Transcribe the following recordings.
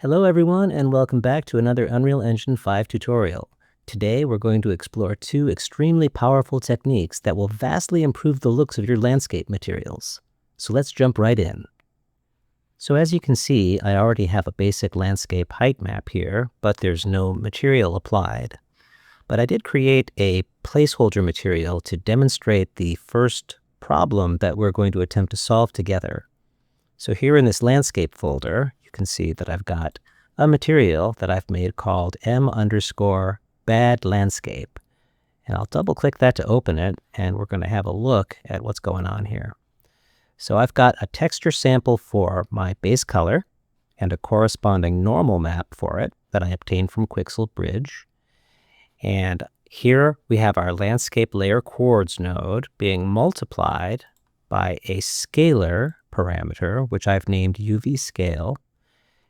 Hello everyone and welcome back to another Unreal Engine 5 tutorial. Today we're going to explore two extremely powerful techniques that will vastly improve the looks of your landscape materials. So let's jump right in. So as you can see, I already have a basic landscape height map here, but there's no material applied. But I did create a placeholder material to demonstrate the first problem that we're going to attempt to solve together. So here in this landscape folder, you can see that I've got a material that I've made called m_bad landscape. And I'll double click that to open it, and we're going to have a look at what's going on here. So I've got a texture sample for my base color and a corresponding normal map for it that I obtained from Quixel Bridge. And here we have our landscape layer chords node being multiplied by a scalar parameter, which I've named UV scale,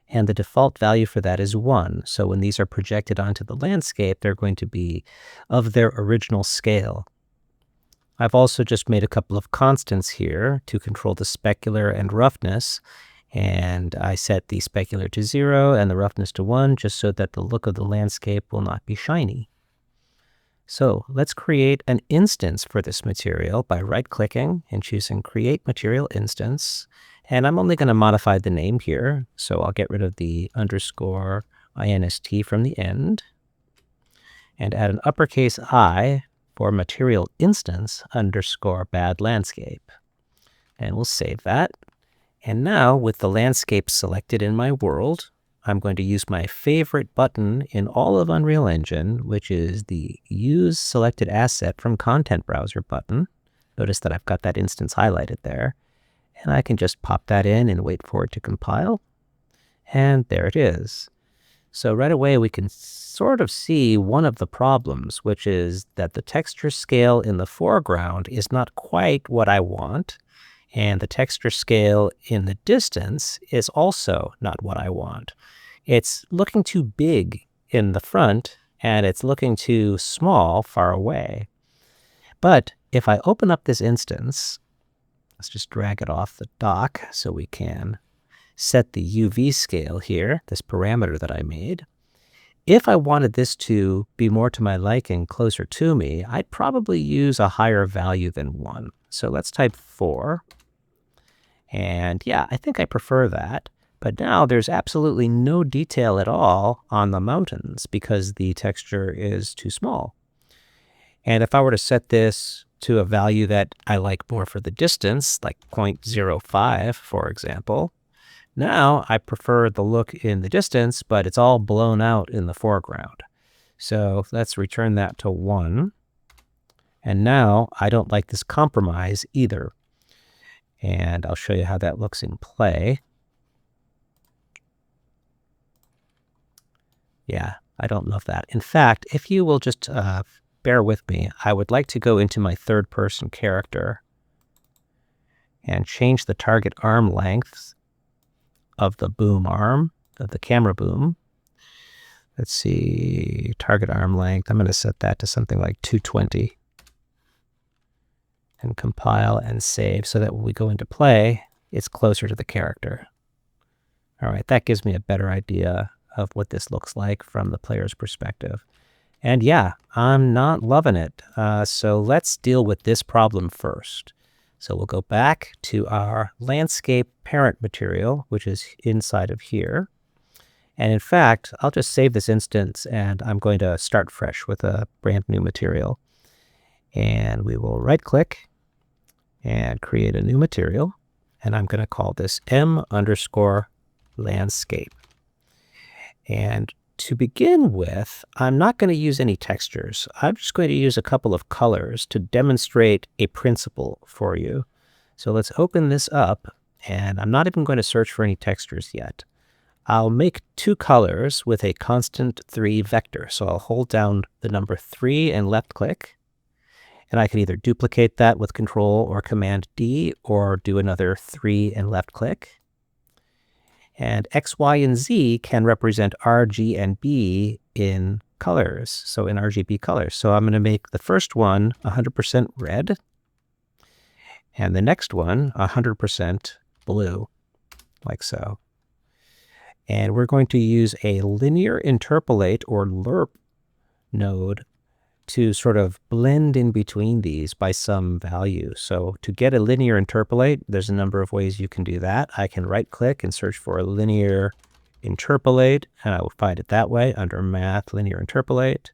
and the default value for that is 1. So when these are projected onto the landscape, they're going to be of their original scale. I've also just made a couple of constants here to control the specular and roughness, and I set the specular to 0 and the roughness to 1 just so that the look of the landscape will not be shiny. So let's create an instance for this material by right-clicking and choosing Create Material Instance. And I'm only going to modify the name here, so I'll get rid of the underscore inst from the end and add an uppercase I for Material Instance underscore bad landscape. And we'll save that. And now, with the landscape selected in my world, I'm going to use my favorite button in all of Unreal Engine, which is the Use Selected Asset from Content Browser button. Notice that I've got that instance highlighted there. And I can just pop that in and wait for it to compile. And there it is. So right away we can sort of see one of the problems, which is that the texture scale in the foreground is not quite what I want. And the texture scale in the distance is also not what I want. It's looking too big in the front, and it's looking too small far away. But if I open up this instance, let's just drag it off the dock so we can set the UV scale here, this parameter that I made. If I wanted this to be more to my liking, closer to me, I'd probably use a higher value than 1. So let's type 4. And yeah, I think I prefer that. But now there's absolutely no detail at all on the mountains because the texture is too small. And if I were to set this to a value that I like more for the distance, like 0.05, for example, now I prefer the look in the distance, but it's all blown out in the foreground. So let's return that to 1. And now I don't like this compromise either. And I'll show you how that looks in play. Yeah, I don't love that. In fact, if you will just bear with me, I would like to go into my third-person character and change the target arm length of the boom arm, of the camera boom. Let's see, target arm length. I'm going to set that to something like 220. And compile and save so that when we go into play, it's closer to the character. All right, that gives me a better idea of what this looks like from the player's perspective. And yeah, I'm not loving it. So let's deal with this problem first. So we'll go back to our landscape parent material, which is inside of here. And in fact, I'll just save this instance and I'm going to start fresh with a brand new material. And we will right-click and create a new material. And I'm going to call this m_landscape. And to begin with, I'm not going to use any textures. I'm just going to use a couple of colors to demonstrate a principle for you. So let's open this up, and I'm not even going to search for any textures yet. I'll make 2 colors with a constant 3 vector. So I'll hold down the number 3 and left-click. And I can either duplicate that with Control or Command D, or do another 3 and left-click. And X, Y, and Z can represent R, G, and B in colors, so in RGB colors. So I'm going to make the first one 100% red, and the next one 100% blue, like so. And we're going to use a linear interpolate or lerp node to sort of blend in between these by some value. So to get a linear interpolate, there's a number of ways you can do that. I can right-click and search for a linear interpolate, and I will find it that way under Math Linear Interpolate.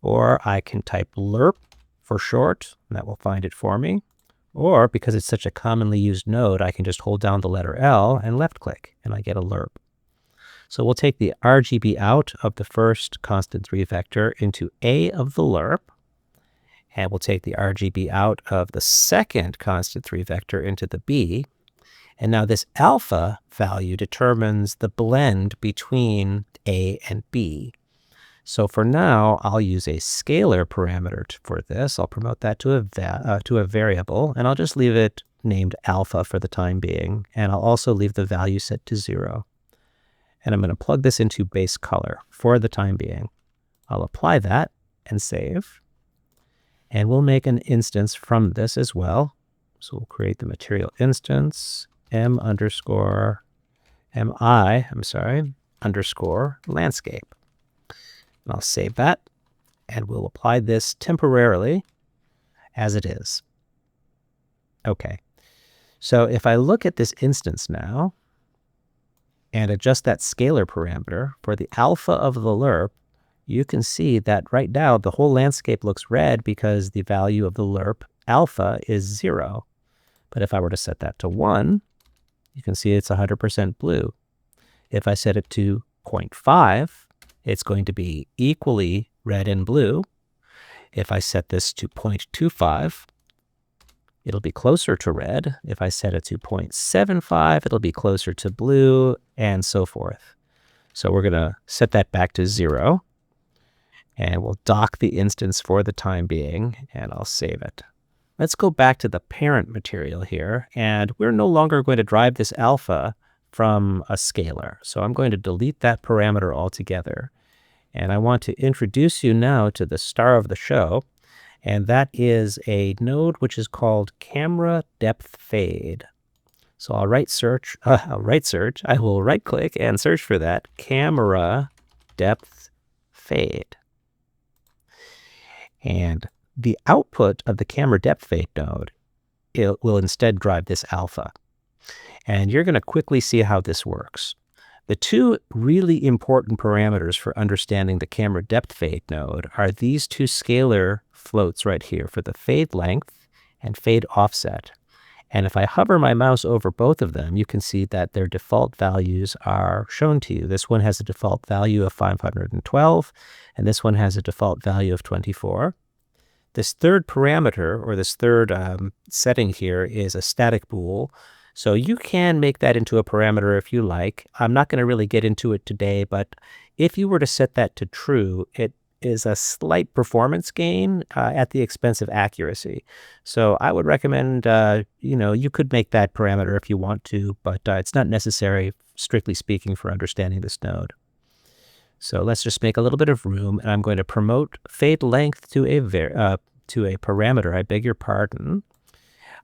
Or I can type lerp for short, and that will find it for me. Or, because it's such a commonly used node, I can just hold down the letter L and left-click, and I get a lerp. So we'll take the RGB out of the first constant 3 vector into A of the lerp, and we'll take the RGB out of the second constant 3 vector into the B. And now this alpha value determines the blend between A and B. So for now, I'll use a scalar parameter for this. I'll promote that to a variable, and I'll just leave it named alpha for the time being. And I'll also leave the value set to 0. And I'm going to plug this into base color for the time being. I'll apply that and save. And we'll make an instance from this as well. So we'll create the material instance, underscore landscape. And I'll save that, and we'll apply this temporarily as it is. Okay, so if I look at this instance now and adjust that scalar parameter for the alpha of the lerp, you can see that right now the whole landscape looks red because the value of the lerp alpha is 0. But if I were to set that to 1, you can see it's 100% blue. If I set it to 0.5, it's going to be equally red and blue. If I set this to 0.25, it'll be closer to red. If I set it to 0.75, it'll be closer to blue, and so forth. So we're going to set that back to 0, and we'll dock the instance for the time being, and I'll save it. Let's go back to the parent material here, and we're no longer going to drive this alpha from a scalar. So I'm going to delete that parameter altogether. And I want to introduce you now to the star of the show, and that is a node which is called Camera Depth Fade. So I will right-click and search for that, Camera Depth Fade. And the output of the Camera Depth Fade node, it will instead drive this alpha. And you're going to quickly see how this works. The two really important parameters for understanding the camera depth fade node are these two scalar floats right here for the fade length and fade offset. And if I hover my mouse over both of them, you can see that their default values are shown to you. This one has a default value of 512, and this one has a default value of 24. This third parameter, or this third setting here, is a static bool. So you can make that into a parameter if you like. I'm not going to really get into it today, but if you were to set that to true, it is a slight performance gain at the expense of accuracy. So I would recommend, you could make that parameter if you want to, but it's not necessary, strictly speaking, for understanding this node. So let's just make a little bit of room, and I'm going to promote fade length to a parameter. I beg your pardon.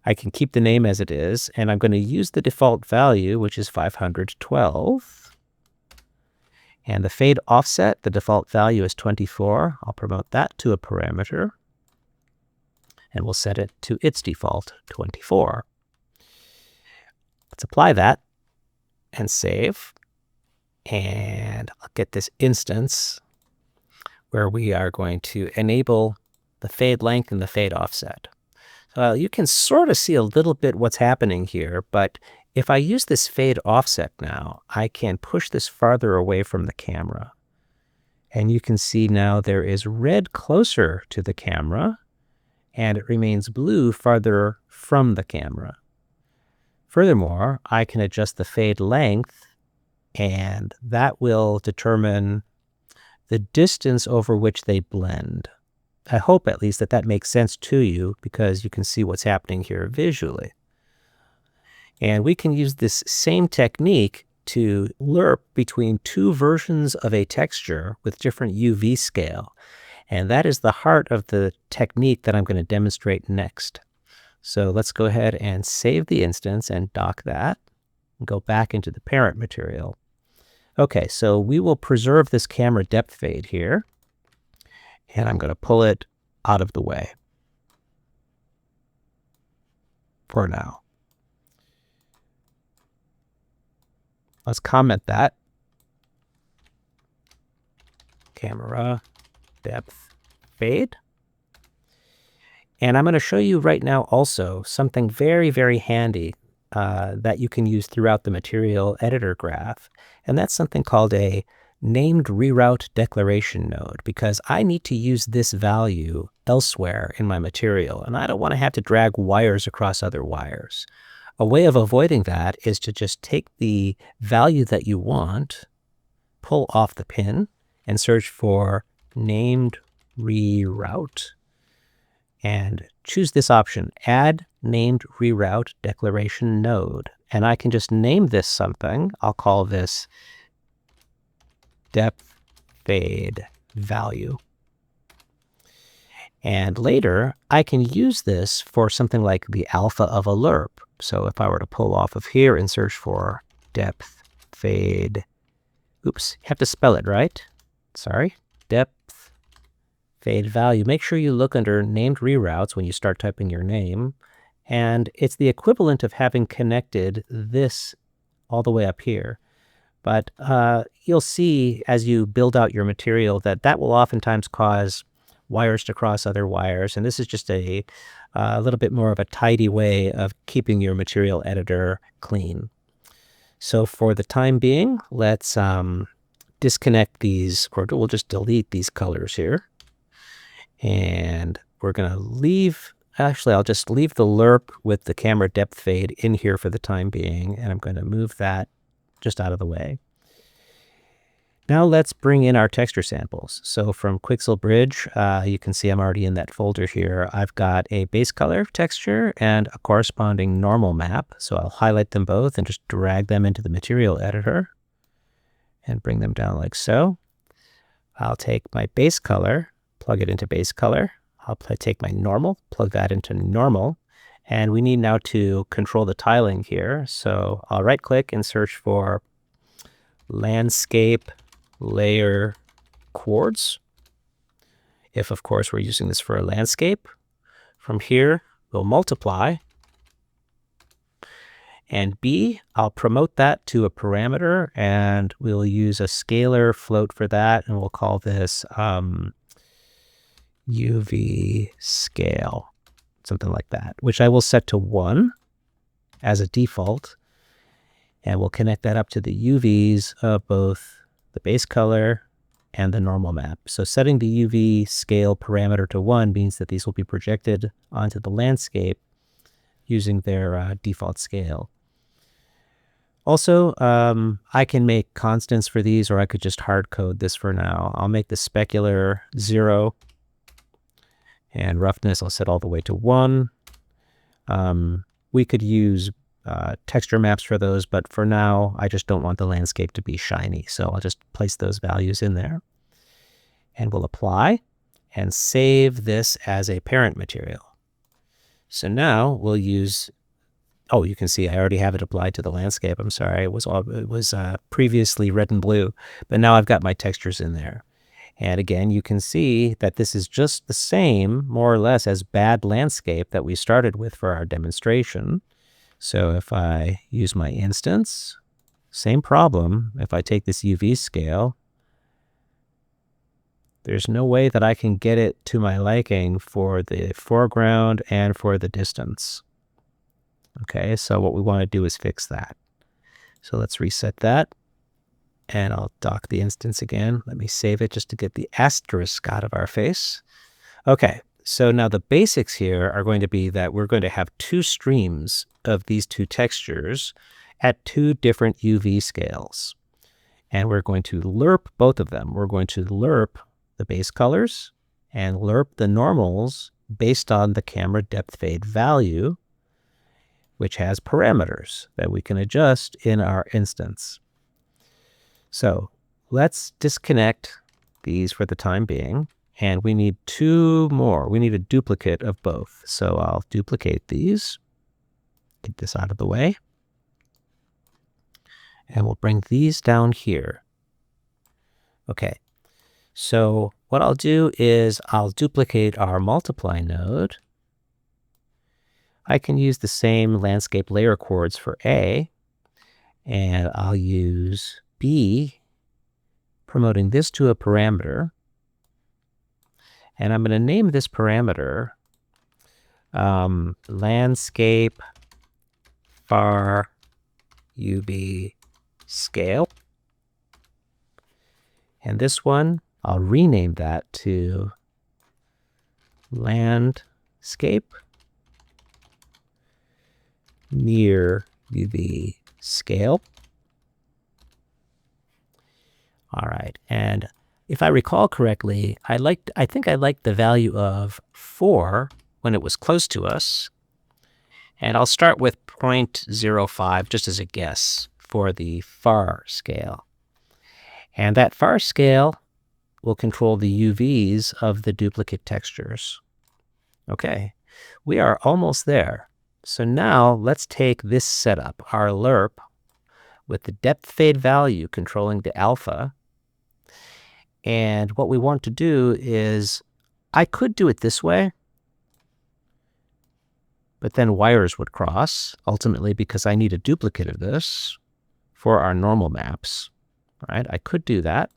I can keep the name as it is, and I'm going to use the default value, which is 512. And the fade offset, the default value is 24. I'll promote that to a parameter, and we'll set it to its default, 24. Let's apply that and save. And I'll get this instance where we are going to enable the fade length and the fade offset. So you can sort of see a little bit what's happening here, but if I use this fade offset now, I can push this farther away from the camera. And you can see now there is red closer to the camera, and it remains blue farther from the camera. Furthermore, I can adjust the fade length, and that will determine the distance over which they blend. I hope at least that makes sense to you, because you can see what's happening here visually. And we can use this same technique to lerp between two versions of a texture with different UV scale. And that is the heart of the technique that I'm going to demonstrate next. So let's go ahead and save the instance and dock that, and go back into the parent material. Okay, so we will preserve this camera depth fade here, and I'm going to pull it out of the way for now. Let's comment that. Camera depth fade. And I'm going to show you right now also something very, very handy that you can use throughout the material editor graph. And that's something called a named reroute declaration node, because I need to use this value elsewhere in my material, and I don't want to have to drag wires across other wires. A way of avoiding that is to just take the value that you want, pull off the pin, and search for named reroute, and choose this option, add named reroute declaration node. And I can just name this something. I'll call this depth fade value. And later, I can use this for something like the alpha of a lerp. So if I were to pull off of here and search for depth fade, oops, you have to spell it right. Sorry, depth fade value. Make sure you look under named reroutes when you start typing your name. And it's the equivalent of having connected this all the way up here. But you'll see as you build out your material that that will oftentimes cause wires to cross other wires. And this is just a little bit more of a tidy way of keeping your material editor clean. So for the time being, let's disconnect these, or we'll just delete these colors here. And we're going to leave, actually, I'll just leave the lerp with the camera depth fade in here for the time being. And I'm going to move that just out of the way. Now let's bring in our texture samples. So from Quixel Bridge, you can see I'm already in that folder here. I've got a base color texture and a corresponding normal map. So I'll highlight them both and just drag them into the material editor and bring them down like so. I'll take my base color, plug it into base color. I'll take my normal, plug that into normal. And we need now to control the tiling here. So I'll right click and search for landscape layer quartz. If of course we're using this for a landscape. From here, we'll multiply. And B, I'll promote that to a parameter, and we'll use a scalar float for that, and we'll call this UV scale, something like that, which I will set to 1 as a default. And we'll connect that up to the UVs of both the base color and the normal map. So setting the UV scale parameter to 1 means that these will be projected onto the landscape using their default scale. Also, I can make constants for these, or I could just hard code this for now. I'll make the specular 0, and roughness I'll set all the way to 1. We could use texture maps for those, but for now, I just don't want the landscape to be shiny. So I'll just place those values in there. And we'll apply and save this as a parent material. So now we'll use, oh, you can see I already have it applied to the landscape. I'm sorry, it was previously red and blue, but now I've got my textures in there. And again, you can see that this is just the same, more or less, as bad landscape that we started with for our demonstration. So if I use my instance, same problem. If I take this UV scale, there's no way that I can get it to my liking for the foreground and for the distance. Okay, so what we want to do is fix that. So let's reset that. And I'll dock the instance again. Let me save it just to get the asterisk out of our face. Okay, so now the basics here are going to be that we're going to have 2 streams of these 2 textures at 2 different UV scales. And we're going to lerp both of them. We're going to lerp the base colors and lerp the normals based on the camera depth fade value, which has parameters that we can adjust in our instance. So let's disconnect these for the time being, and we need 2 more. We need a duplicate of both. So I'll duplicate these, get this out of the way, and we'll bring these down here. Okay, so what I'll do is I'll duplicate our multiply node. I can use the same landscape layer chords for A, and I'll use B, promoting this to a parameter. And I'm going to name this parameter landscape far UV scale. And this one, I'll rename that to landscape near UV scale. All right, and if I recall correctly, I think I liked the value of 4 when it was close to us. And I'll start with 0.05 just as a guess for the far scale. And that far scale will control the UVs of the duplicate textures. Okay, we are almost there. So now let's take this setup, our lerp, with the depth fade value controlling the alpha. And what we want to do is, I could do it this way, but then wires would cross, ultimately because I need a duplicate of this for our normal maps. All right, I could do that.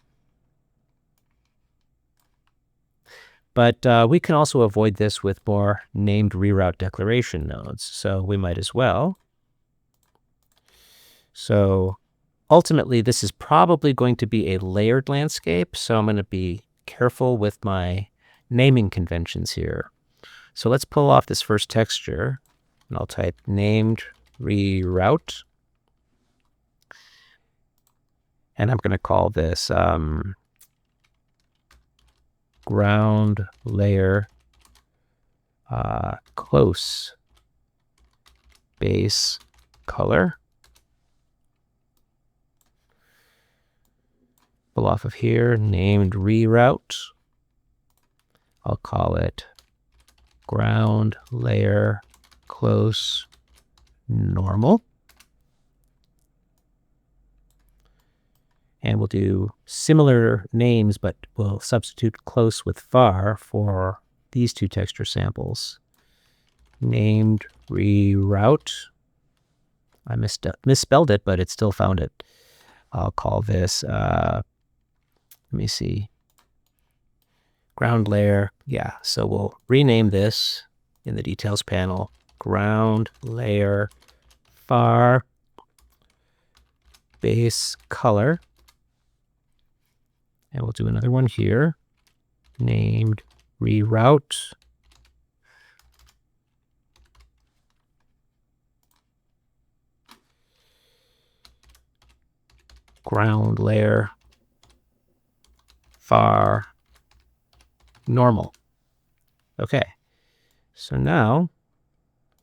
But we can also avoid this with more named reroute declaration nodes, so we might as well. So ultimately, this is probably going to be a layered landscape, so I'm going to be careful with my naming conventions here. So let's pull off this first texture, and I'll type named reroute. And I'm going to call this ground layer close base color. Pull off of here, named reroute. I'll call it ground layer close normal. And we'll do similar names, but we'll substitute close with far for these two texture samples. Named reroute. I misspelled it, but it still found it. I'll call this, let me see, ground layer. Yeah, so we'll rename this in the details panel, ground layer far base color. And we'll do another one here, named reroute. Ground layer far normal. Okay, so now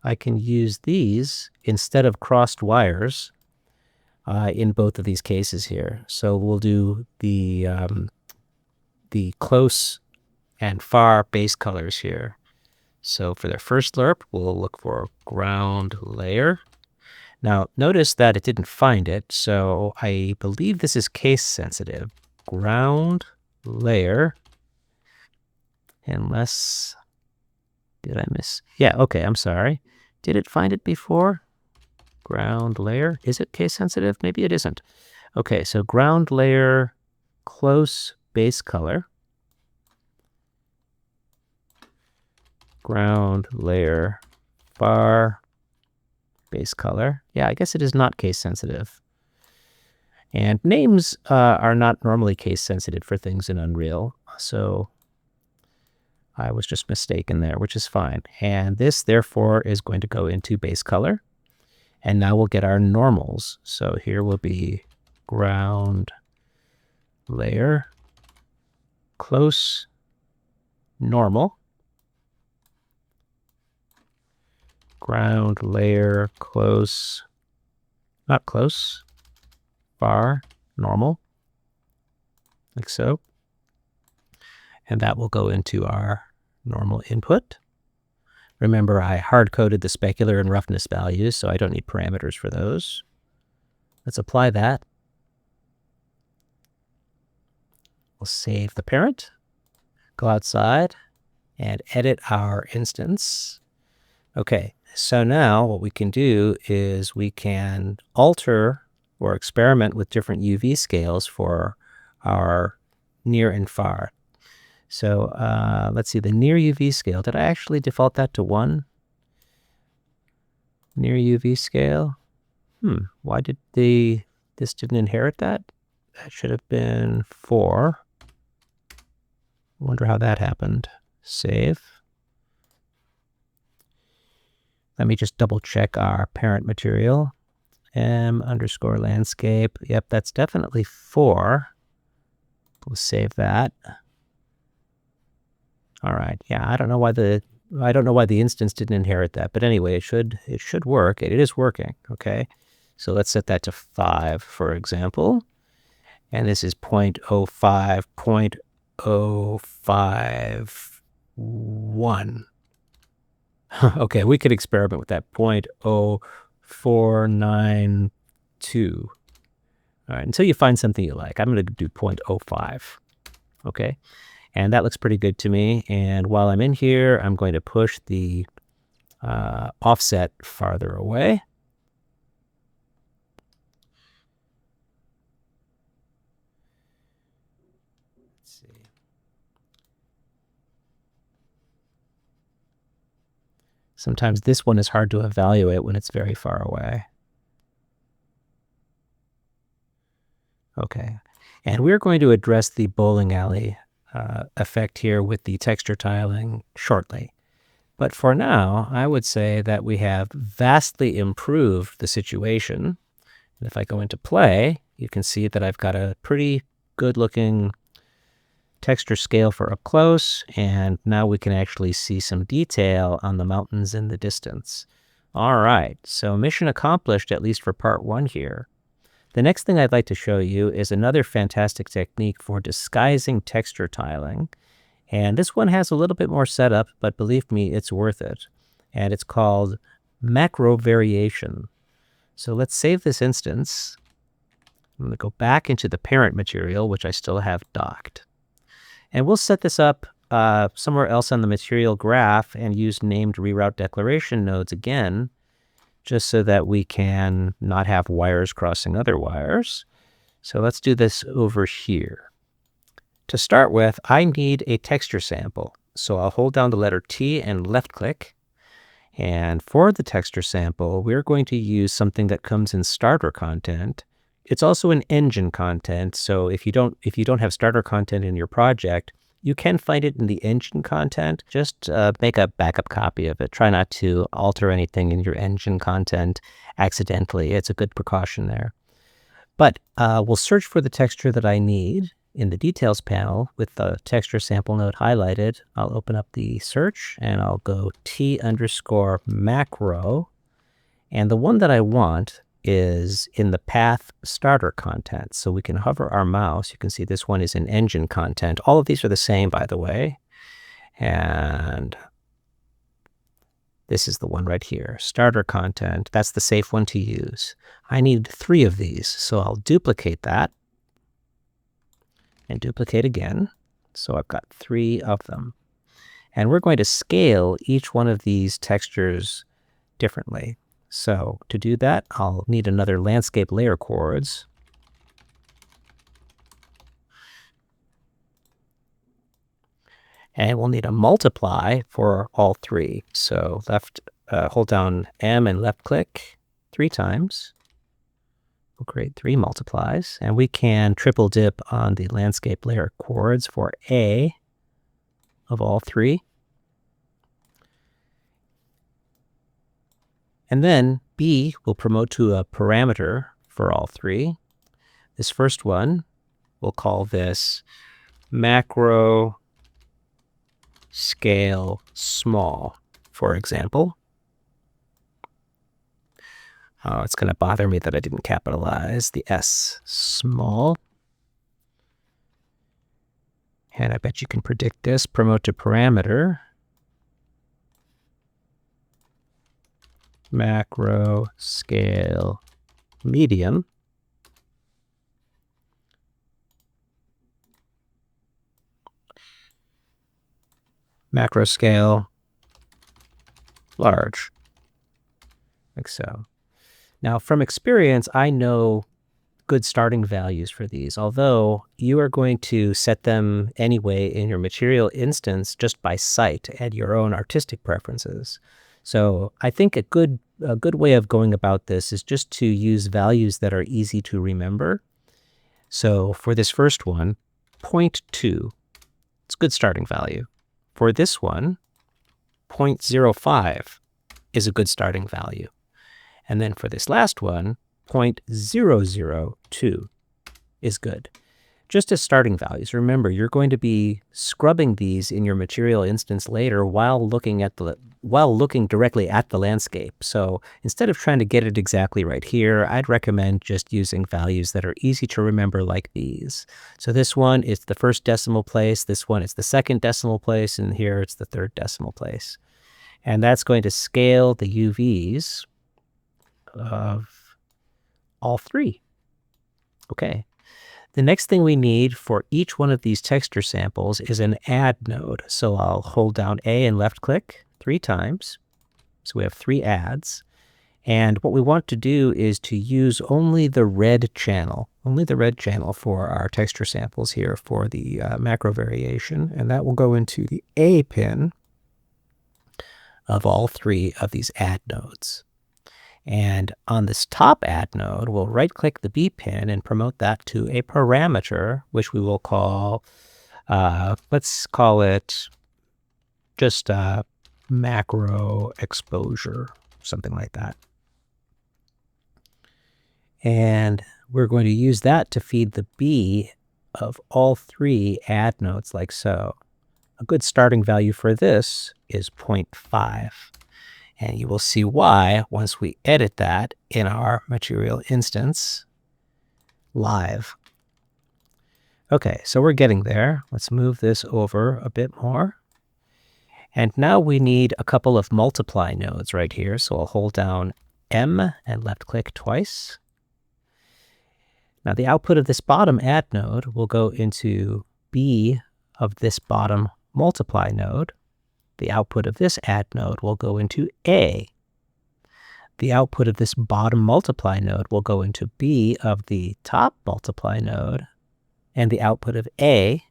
I can use these instead of crossed wires in both of these cases here. So we'll do the close and far base colors here. So for the first lerp, we'll look for ground layer. Now notice that it didn't find it, so I believe this is case sensitive. Ground layer, unless, did I miss? Yeah, okay, I'm sorry. Did it find it before? Ground layer, is it case sensitive? Maybe it isn't. Okay, so ground layer close base color. Ground layer far base color. Yeah, I guess it is not case sensitive. And names are not normally case sensitive for things in Unreal, so I was just mistaken there, which is fine. And this, therefore, is going to go into base color. And now we'll get our normals. So here will be ground layer close normal. Ground layer close, not close, far normal, like so. And that will go into our normal input. Remember, I hard-coded the specular and roughness values, so I don't need parameters for those. Let's apply that. We'll save the parent, go outside, and edit our instance. Okay, so now what we can do is we can alter or experiment with different UV scales for our near and far. So let's see, the near UV scale, did I actually default that to 1? Near UV scale? Why did this didn't inherit that? That should have been 4. I wonder how that happened. Save. Let me just double check our parent material. M_landscape. Yep, that's definitely 4. We'll save that. All right. Yeah, I don't know why the instance didn't inherit that, but anyway, it should work. It is working. Okay. So let's set that to 5, for example. And this is 0.05, 0.051. Okay, we could experiment with that 0.0492. All right, until you find something you like. I'm going to do 0.05. Okay, and that looks pretty good to me. And while I'm in here, I'm going to push the offset farther away. Let's see. Sometimes this one is hard to evaluate when it's very far away. Okay, and we're going to address the bowling alley effect here with the texture tiling shortly. But for now, I would say that we have vastly improved the situation. And if I go into play, you can see that I've got a pretty good looking texture scale for up close, and now we can actually see some detail on the mountains in the distance. All right, so mission accomplished, at least for part 1 here. The next thing I'd like to show you is another fantastic technique for disguising texture tiling. And this one has a little bit more setup, but believe me, it's worth it. And it's called macro variation. So let's save this instance. I'm going to go back into the parent material, which I still have docked. And we'll set this up somewhere else on the material graph and use named reroute declaration nodes again, just so that we can not have wires crossing other wires. So let's do this over here. To start with, I need a texture sample. So I'll hold down the letter T and left click. And for the texture sample, we're going to use something that comes in starter content. It's also an engine content. So if you don't have starter content in your project, you can find it in the engine content. Just make a backup copy of it. Try not to alter anything in your engine content accidentally. It's a good precaution there. But we'll search for the texture that I need in the details panel with the texture sample node highlighted. I'll open up the search and I'll go T_macro. And the one that I want is in the path starter content. So we can hover our mouse. You can see this one is in engine content. All of these are the same, by the way. And this is the one right here, starter content. That's the safe one to use. I need 3 of these, so I'll duplicate that and duplicate again. So I've got 3 of them. And we're going to scale each one of these textures differently. So to do that, I'll need another landscape layer chords. And we'll need a multiply for all 3. So hold down M and left click 3 times. We'll create 3 multiplies, and we can triple dip on the landscape layer chords for A of all 3. And then B will promote to a parameter for all 3. This first one, we'll call this macro scale small, for example. Oh, it's going to bother me that I didn't capitalize the S, small. And I bet you can predict this. Promote to parameter. Macro scale medium. macro scale, large, like so. Now, from experience, I know good starting values for these, although you are going to set them anyway in your material instance just by sight and your own artistic preferences. So I think a good way of going about this is just to use values that are easy to remember. So for this first one, 0.2, it's a good starting value. For this one, 0.05 is a good starting value. And then for this last one, 0.002 is good. Just as starting values, remember, you're going to be scrubbing these in your material instance later while looking directly at the landscape. So instead of trying to get it exactly right here, I'd recommend just using values that are easy to remember like these. So this one is the first decimal place, this one is the second decimal place, and here it's the third decimal place. And that's going to scale the UVs of all three. Okay. The next thing we need for each one of these texture samples is an add node. So I'll hold down A and left click 3 times. So we have 3 adds. And what we want to do is to use only the red channel for our texture samples here for the macro variation. And that will go into the A pin of all 3 of these add nodes. And on this top add node, we'll right-click the B pin and promote that to a parameter, which we will call, let's call it just macro exposure, something like that. And we're going to use that to feed the B of all 3 add nodes like so. A good starting value for this is 0.5. And you will see why once we edit that in our material instance live. Okay, so we're getting there. Let's move this over a bit more. And now we need a couple of multiply nodes right here. So I'll hold down M and left click twice. Now the output of this bottom add node will go into B of this bottom multiply node. The output of this add node will go into A. The output of this bottom multiply node will go into B of the top multiply node. And the output of A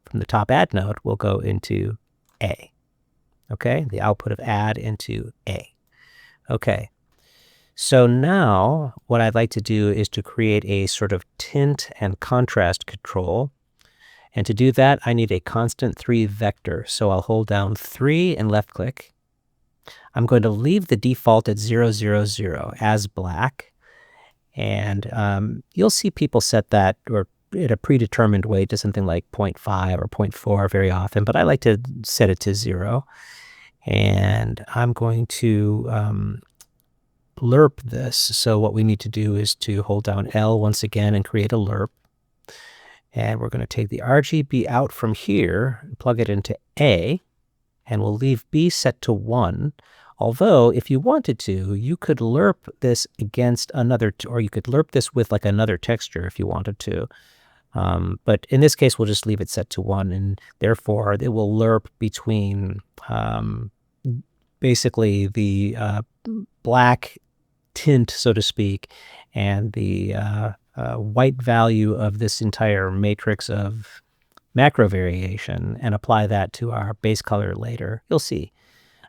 from the top add node will go into A. Okay, the output of add into A. Okay, so now what I'd like to do is to create a sort of tint and contrast control. And to do that, I need a constant 3 vector. So I'll hold down 3 and left click. I'm going to leave the default at 0, 0, 0 as black. And you'll see people set that or in a predetermined way to something like 0.5 or 0.4 very often, but I like to set it to 0. And I'm going to lerp this. So what we need to do is to hold down L once again and create a lerp. And we're going to take the RGB out from here and plug it into A, and we'll leave B set to 1. Although, if you wanted to, you could lerp this against another, or you could lerp this with like another texture if you wanted to. But in this case, we'll just leave it set to 1, and therefore it will lerp between basically the black tint, so to speak, and the white value of this entire matrix of macro variation and apply that to our base color later. You'll see.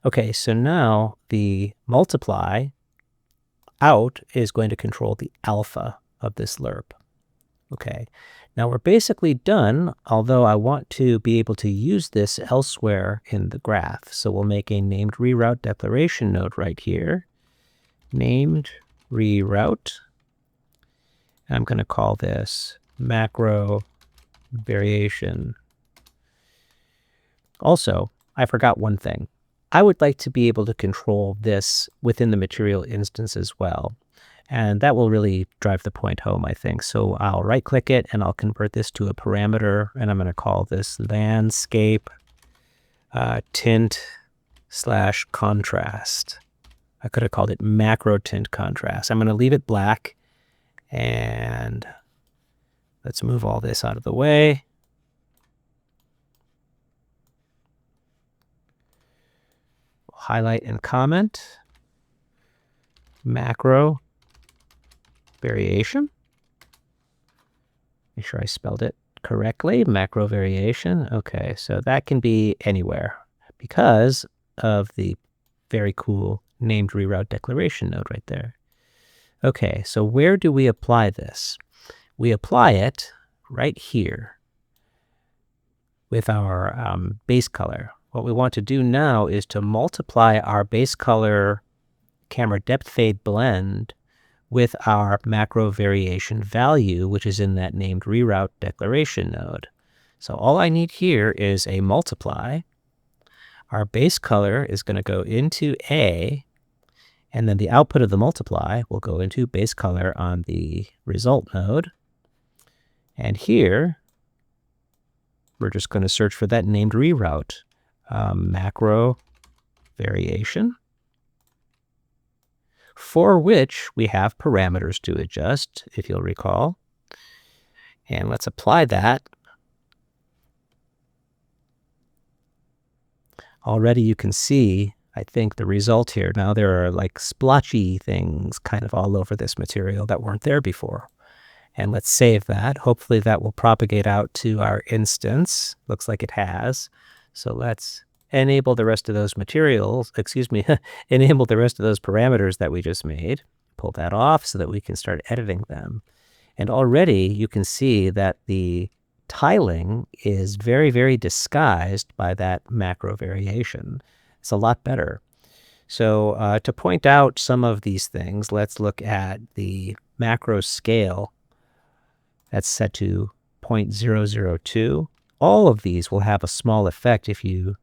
Okay, so now the multiply out is going to control the alpha of this lerp. Okay, now we're basically done, although I want to be able to use this elsewhere in the graph. So we'll make a named reroute declaration node right here. Named reroute. I'm going to call this macro variation. Also, I forgot one thing. I would like to be able to control this within the material instance as well. And that will really drive the point home, I think. So I'll right-click it, and I'll convert this to a parameter, and I'm going to call this landscape tint/contrast. I could have called it macro tint contrast. I'm going to leave it black, and let's move all this out of the way. highlight and comment. Macro variation. Make sure I spelled it correctly. Macro variation. Okay, so that can be anywhere because of the very cool named reroute declaration node right there. Okay, so where do we apply this? We apply it right here with our base color. What we want to do now is to multiply our base color camera depth fade blend with our macro variation value, which is in that named reroute declaration node. So all I need here is a multiply. Our base color is going to go into A, and then the output of the multiply will go into base color on the result node. And here, we're just going to search for that named reroute macro variation, for which we have parameters to adjust, if you'll recall. And let's apply that. Already you can see, I think, the result here. Now there are like splotchy things kind of all over this material that weren't there before. And let's save that. Hopefully that will propagate out to our instance. Looks like it has. So let's enable the rest of those materials, enable the rest of those parameters that we just made. Pull that off so that we can start editing them. And already you can see that the tiling is very, very disguised by that macro variation. It's a lot better. So to point out some of these things, let's look at the macro scale. That's set to 0.002. All of these will have a small effect if you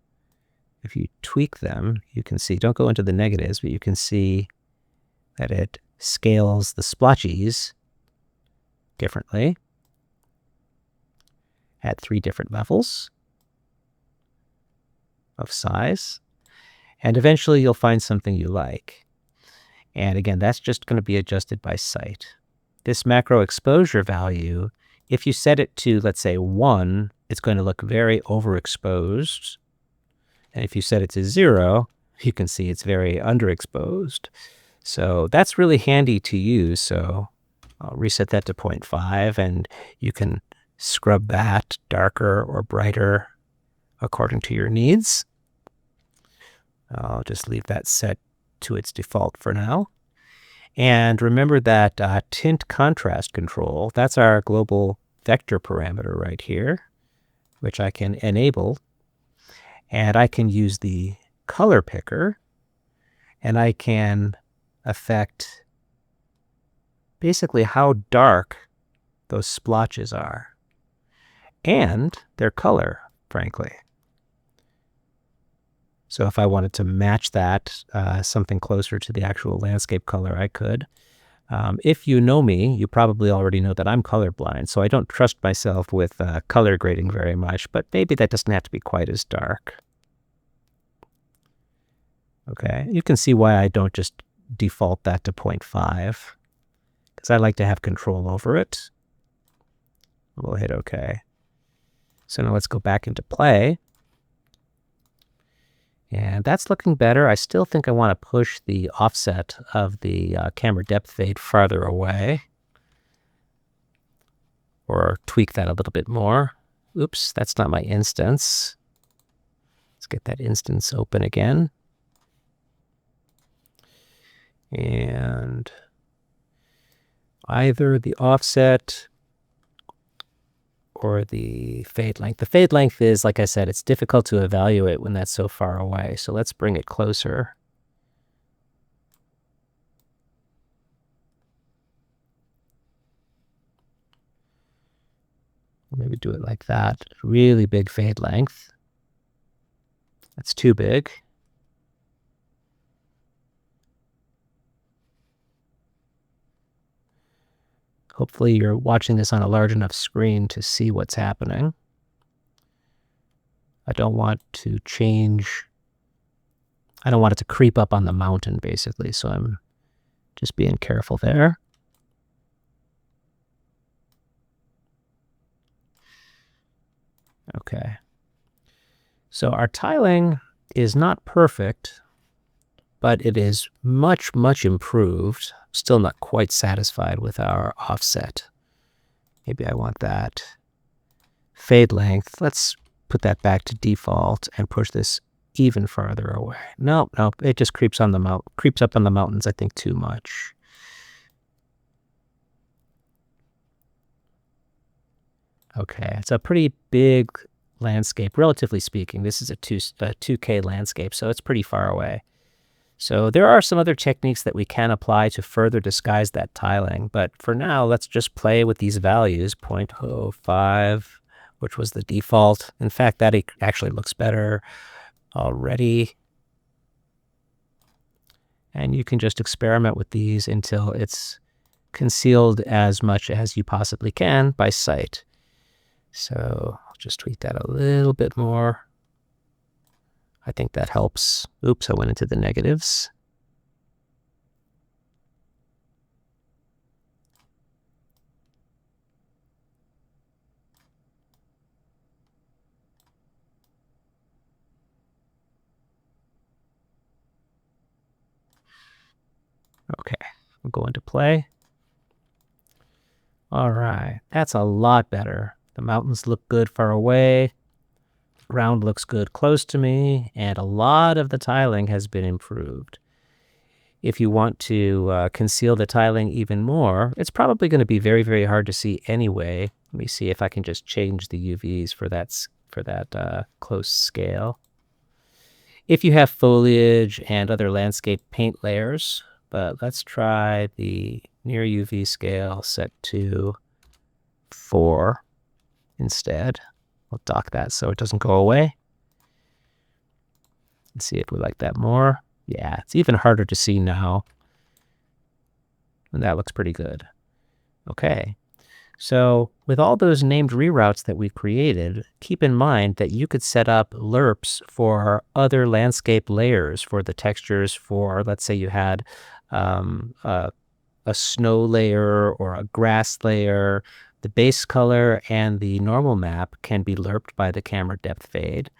tweak them. You can see, don't go into the negatives, but you can see that it scales the splotchies differently at 3 different levels of size. And eventually you'll find something you like. And again, that's just going to be adjusted by sight. This macro exposure value, if you set it to, let's say, 1, it's going to look very overexposed. And if you set it to 0, you can see it's very underexposed. So that's really handy to use. So I'll reset that to 0.5, and you can scrub that darker or brighter according to your needs. I'll just leave that set to its default for now. And remember that tint contrast control, that's our global vector parameter right here, which I can enable. And I can use the color picker, and I can affect basically how dark those splotches are and their color, frankly. So if I wanted to match that, something closer to the actual landscape color, I could. If you know me, you probably already know that I'm colorblind, so I don't trust myself with color grading very much, but maybe that doesn't have to be quite as dark. Okay, you can see why I don't just default that to 0.5, because I like to have control over it. We'll hit OK. So now let's go back into play. And that's looking better. I still think I want to push the offset of the camera depth fade farther away, or tweak that a little bit more. Oops, that's not my instance. Let's get that instance open again. And either the offset or the fade length. The fade length is, like I said, it's difficult to evaluate when that's so far away. So let's bring it closer. Maybe do it like that. Really big fade length. That's too big. Hopefully you're watching this on a large enough screen to see what's happening. I don't want to change. I don't want it to creep up on the mountain, basically, so I'm just being careful there. Okay. So our tiling is not perfect, but it is much, much improved. Still not quite satisfied with our offset. Maybe I want that fade length. Let's put that back to default and push this even farther away. Nope, it just creeps up on the mountains, I think, too much. Okay, it's a pretty big landscape, relatively speaking. This is a 2K landscape, so it's pretty far away. So there are some other techniques that we can apply to further disguise that tiling, but for now, let's just play with these values, 0.05, which was the default. In fact, that actually looks better already. And you can just experiment with these until it's concealed as much as you possibly can by sight. So I'll just tweak that a little bit more. I think that helps. Oops, I went into the negatives. Okay, we'll go into play. All right, that's a lot better. The mountains look good far away. Ground looks good close to me, and a lot of the tiling has been improved. If you want to conceal the tiling even more, it's probably going to be very, very hard to see anyway. Let me see if I can just change the UVs for that close scale. If you have foliage and other landscape paint layers, but let's try the near UV scale set to 4 instead. We'll dock that so it doesn't go away. Let's see if we like that more. Yeah, it's even harder to see now. And that looks pretty good. Okay, so with all those named reroutes that we've created, keep in mind that you could set up lerps for other landscape layers for the textures for, let's say you had a snow layer or a grass layer. The base color and the normal map can be lerped by the camera depth fade.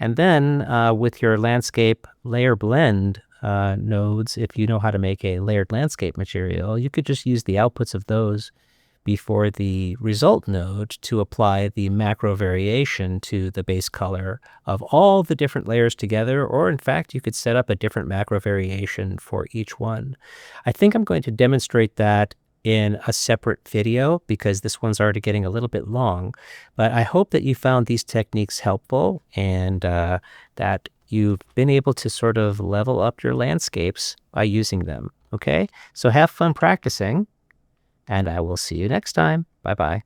And then with your landscape layer blend nodes, if you know how to make a layered landscape material, you could just use the outputs of those before the result node to apply the macro variation to the base color of all the different layers together, or in fact, you could set up a different macro variation for each one. I think I'm going to demonstrate that in a separate video because this one's already getting a little bit long, but I hope that you found these techniques helpful and that you've been able to sort of level up your landscapes by using them. Okay, so have fun practicing, and I will see you next time. Bye-bye.